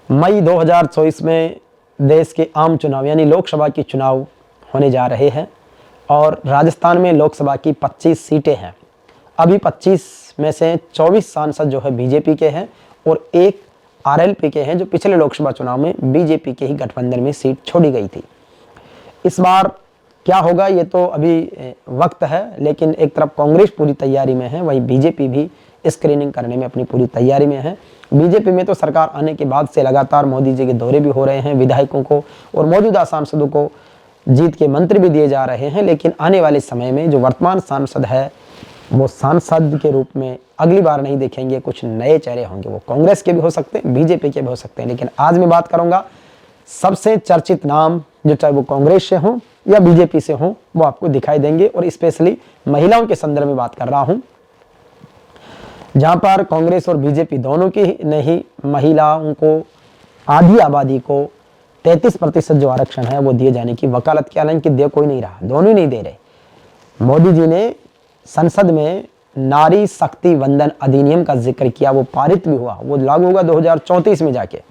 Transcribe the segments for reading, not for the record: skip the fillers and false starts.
मई 2024 में देश के आम चुनाव यानी लोकसभा के चुनाव होने जा रहे हैं और राजस्थान में लोकसभा की 25 सीटें हैं। अभी 25 में से 24 सांसद जो है बीजेपी के हैं और एक आरएलपी के हैं, जो पिछले लोकसभा चुनाव में बीजेपी के ही गठबंधन में सीट छोड़ी गई थी। इस बार क्या होगा ये तो अभी वक्त है, लेकिन एक तरफ कांग्रेस पूरी तैयारी में है, वहीं बीजेपी भी स्क्रीनिंग करने में अपनी पूरी तैयारी में है। बीजेपी में तो सरकार आने के बाद से लगातार मोदी जी के दौरे भी हो रहे हैं, विधायकों को और मौजूदा सांसदों को जीत के मंत्र भी दिए जा रहे हैं। लेकिन आने वाले समय में जो वर्तमान सांसद है वो सांसद के रूप में अगली बार नहीं देखेंगे, कुछ नए चेहरे होंगे। वो कांग्रेस के भी हो सकते हैं, बीजेपी के भी हो सकते हैं, लेकिन आज मैं बात करूंगा सबसे चर्चित नाम, जो चाहे वो कांग्रेस से हो या बीजेपी से हो, वो आपको दिखाई देंगे। और स्पेशली महिलाओं के संदर्भ में बात कर रहा हूं, जहां पर कांग्रेस और बीजेपी दोनों की नहीं, महिलाओं को, आधी आबादी को 33% जो आरक्षण है वो दिए जाने की वकालत की, हालांकि दे कोई नहीं रहा, दोनों ही नहीं दे रहे। मोदी जी ने संसद में नारी शक्ति वंदन अधिनियम का जिक्र किया, वो पारित भी हुआ, वो लागू होगा 2034 में जाके,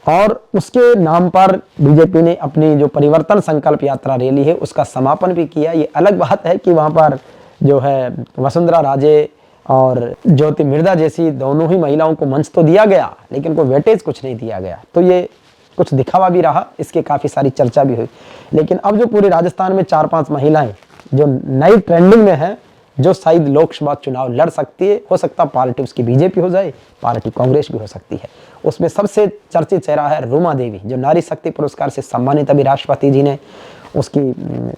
और उसके नाम पर बीजेपी ने अपनी जो परिवर्तन संकल्प यात्रा रैली है उसका समापन भी किया। ये अलग बात है कि वहां पर जो है वसुंधरा राजे और ज्योति मिर्धा जैसी दोनों ही महिलाओं को मंच तो दिया गया, लेकिन कोई वेटेज कुछ नहीं दिया गया, तो ये कुछ दिखावा भी रहा, इसके काफी सारी चर्चा भी हुई। लेकिन अब जो पूरे राजस्थान में 4-5 महिलाएं जो नई ट्रेंडिंग में है, जो शायद लोकसभा चुनाव लड़ सकती है, हो सकता पार्टी उसकी बीजेपी हो जाए, पार्टी कांग्रेस भी हो सकती है। उसमें सबसे चर्चित चेहरा है रूमा देवी, जो नारी शक्ति पुरस्कार से सम्मानित, अभी राष्ट्रपति जी ने उसकी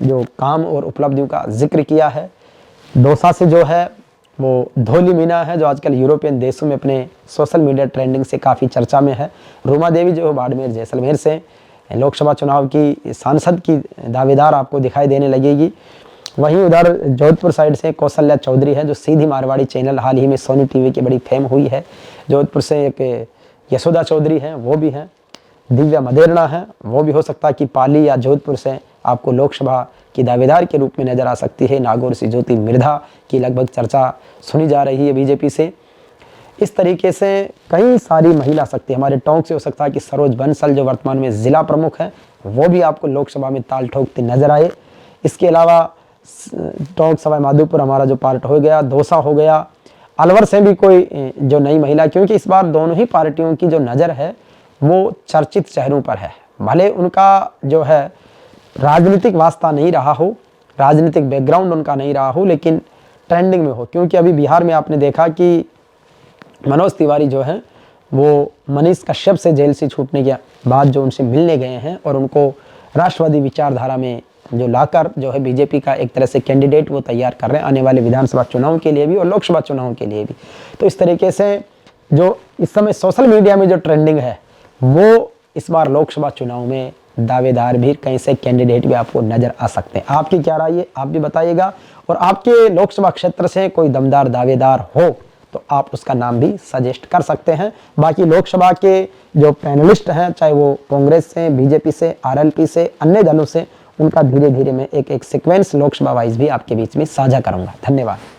जो काम और उपलब्धियों का जिक्र किया है। दौसा से जो है वो धोली मीना है, जो आजकल यूरोपियन देशों में अपने सोशल मीडिया ट्रेंडिंग से काफ़ी चर्चा में है। रूमा देवी जो बाड़मेर जैसलमेर से लोकसभा चुनाव की सांसद की दावेदार आपको दिखाई देने लगेगी। वहीं उधर जोधपुर साइड से कौशल्या चौधरी है, जो सीधी मारवाड़ी चैनल हाल ही में सोनी टीवी की बड़ी फेम हुई है। जोधपुर से एक यशोदा चौधरी हैं, वो भी हैं। दिव्या मदेरणा है, वो भी हो सकता है कि पाली या जोधपुर से आपको लोकसभा की दावेदार के रूप में नजर आ सकती है। नागौर से ज्योति मिर्धा की लगभग चर्चा सुनी जा रही है बीजेपी से। इस तरीके से कई सारी महिला शक्ति, हमारे टोंक से हो सकता है कि सरोज बंसल जो वर्तमान में जिला प्रमुख है, वो भी आपको लोकसभा में ताल ठोकते नजर आए। इसके अलावा टोंक सवाई माधोपुर हमारा जो पार्ट हो गया, दौसा हो गया, अलवर से भी कोई जो नई महिला, क्योंकि इस बार दोनों ही पार्टियों की जो नज़र है वो चर्चित चेहरों पर है। भले उनका जो है राजनीतिक वास्ता नहीं रहा हो, राजनीतिक बैकग्राउंड उनका नहीं रहा हो, लेकिन ट्रेंडिंग में हो। क्योंकि अभी बिहार में आपने देखा कि मनोज तिवारी जो है वो मनीष कश्यप से जेल से छूटने के बाद जो उनसे मिलने गए हैं और उनको राष्ट्रवादी विचारधारा में जो लाकर जो है बीजेपी का एक तरह से कैंडिडेट वो तैयार कर रहे हैं आने वाले विधानसभा चुनाव के लिए भी और लोकसभा चुनाव के लिए भी। तो इस तरीके से जो इस समय सोशल मीडिया में जो ट्रेंडिंग है वो इस बार लोकसभा चुनाव में दावेदार भी, कहीं से कैंडिडेट भी आपको नजर आ सकते हैं। आपकी क्या राय है आप भी बताइएगा, और आपके लोकसभा क्षेत्र से कोई दमदार दावेदार हो तो आप उसका नाम भी सजेस्ट कर सकते हैं। बाकी लोकसभा के जो पैनलिस्ट हैं, चाहे वो कांग्रेस से, बीजेपी से, आरएलपी से, अन्य दलों से, उनका धीरे धीरे मैं एक सीक्वेंस लोकसभा वाइज भी आपके बीच में साझा करूंगा। धन्यवाद।